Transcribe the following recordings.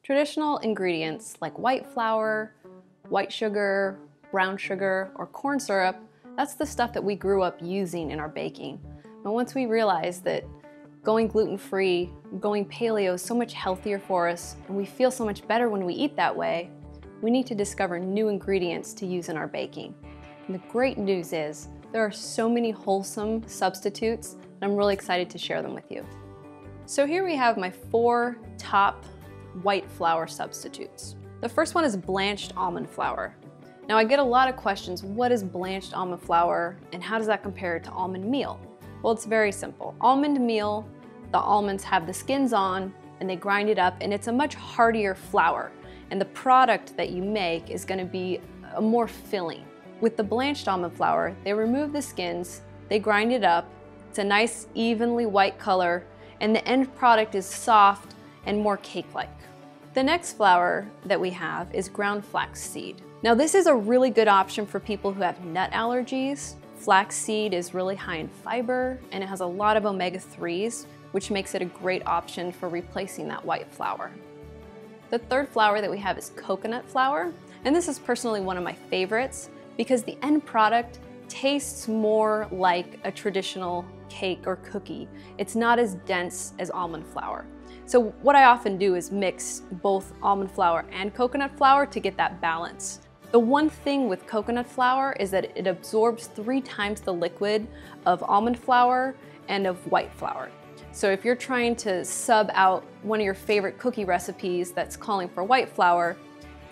Traditional ingredients like white flour, white sugar, brown sugar, or corn syrup, that's the stuff that we grew up using in our baking. But once we realized that going gluten-free, going paleo is so much healthier for us, and we feel so much better when we eat that way, we need to discover new ingredients to use in our baking. And the great news is, there are so many wholesome substitutes, and I'm really excited to share them with you. So here we have my 4 top white flour substitutes. The first one is blanched almond flour. Now I get a lot of questions, what is blanched almond flour and how does that compare to almond meal? Well, it's very simple. Almond meal, the almonds have the skins on and they grind it up, and it's a much heartier flour, and the product that you make is going to be more filling. With the blanched almond flour, they remove the skins, they grind it up, it's a nice evenly white color, and the end product is soft and more cake-like. The next flour that we have is ground flax seed. Now this is a really good option for people who have nut allergies. Flax seed is really high in fiber and it has a lot of omega-3s, which makes it a great option for replacing that white flour. The third flour that we have is coconut flour, and this is personally one of my favorites because the end product tastes more like a traditional cake or cookie. It's not as dense as almond flour. So what I often do is mix both almond flour and coconut flour to get that balance. The one thing with coconut flour is that it absorbs 3 times the liquid of almond flour and of white flour. So if you're trying to sub out one of your favorite cookie recipes that's calling for white flour,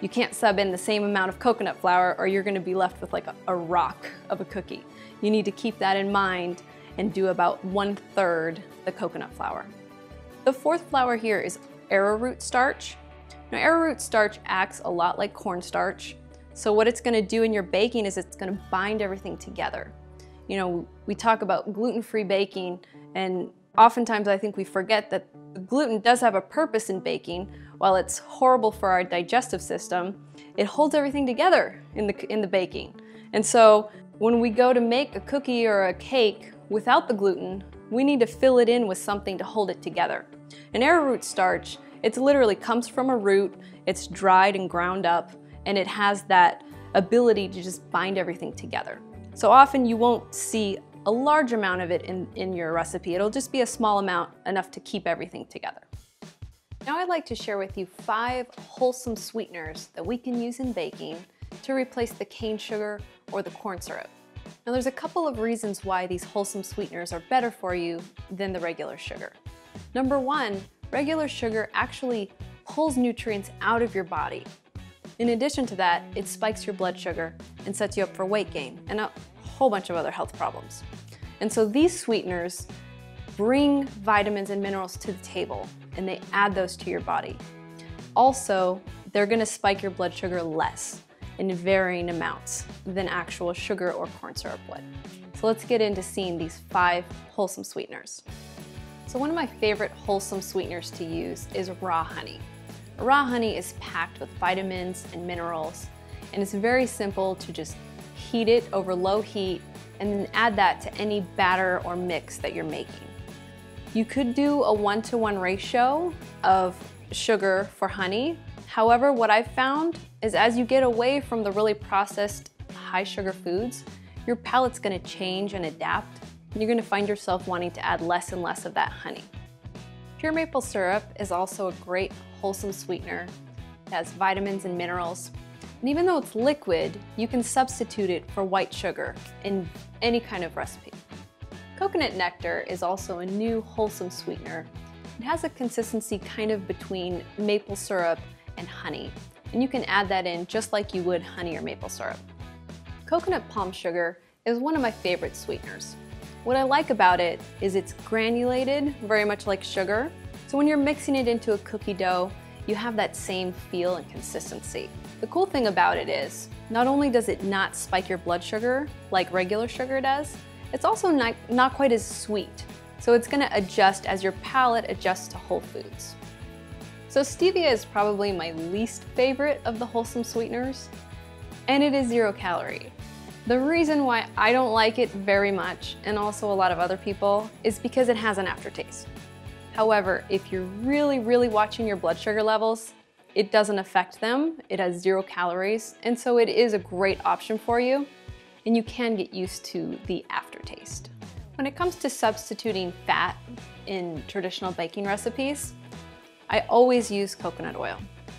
you can't sub in the same amount of coconut flour or you're going to be left with like a rock of a cookie. You need to keep that in mind and do about 1/3 the coconut flour. The fourth flour here is arrowroot starch. Now arrowroot starch acts a lot like cornstarch. So what it's going to do in your baking is it's going to bind everything together. You know, we talk about gluten-free baking, and oftentimes I think we forget that gluten does have a purpose in baking. While it's horrible for our digestive system, it holds everything together in the baking. And so when we go to make a cookie or a cake without the gluten, we need to fill it in with something to hold it together. And arrowroot starch, it literally comes from a root, it's dried and ground up, and it has that ability to just bind everything together. So often you won't see a large amount of it in your recipe. It'll just be a small amount, enough to keep everything together. Now I'd like to share with you 5 wholesome sweeteners that we can use in baking to replace the cane sugar or the corn syrup. Now there's a couple of reasons why these wholesome sweeteners are better for you than the regular sugar. Number 1, regular sugar actually pulls nutrients out of your body. In addition to that, it spikes your blood sugar and sets you up for weight gain and a whole bunch of other health problems. And so these sweeteners bring vitamins and minerals to the table and they add those to your body. Also, they're going to spike your blood sugar less in varying amounts than actual sugar or corn syrup would. So let's get into seeing these 5 wholesome sweeteners. So one of my favorite wholesome sweeteners to use is raw honey. Raw honey is packed with vitamins and minerals, and it's very simple to just heat it over low heat and then add that to any batter or mix that you're making. You could do a 1-to-1 ratio of sugar for honey. However, what I've found is as you get away from the really processed high sugar foods, your palate's going to change and adapt, and you're going to find yourself wanting to add less and less of that honey. Pure maple syrup is also a great wholesome sweetener. It has vitamins and minerals. And even though it's liquid, you can substitute it for white sugar in any kind of recipe. Coconut nectar is also a new wholesome sweetener. It has a consistency kind of between maple syrup and honey, and you can add that in just like you would honey or maple syrup. Coconut palm sugar is one of my favorite sweeteners. What I like about it is it's granulated, very much like sugar, so when you're mixing it into a cookie dough, you have that same feel and consistency. The cool thing about it is, not only does it not spike your blood sugar like regular sugar does, it's also not quite as sweet. So it's gonna adjust as your palate adjusts to whole foods. So stevia is probably my least favorite of the wholesome sweeteners, and it is 0 calorie. The reason why I don't like it very much, and also a lot of other people, is because it has an aftertaste. However, if you're really watching your blood sugar levels, it doesn't affect them. It has 0 calories, and so it is a great option for you, and you can get used to the aftertaste. When it comes to substituting fat in traditional baking recipes, I always use coconut oil.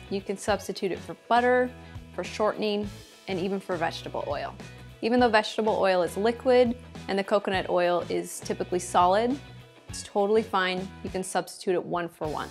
You can substitute it for butter, for shortening, and even for vegetable oil. Even though vegetable oil is liquid and the coconut oil is typically solid, it's totally fine. You can substitute it 1 for 1.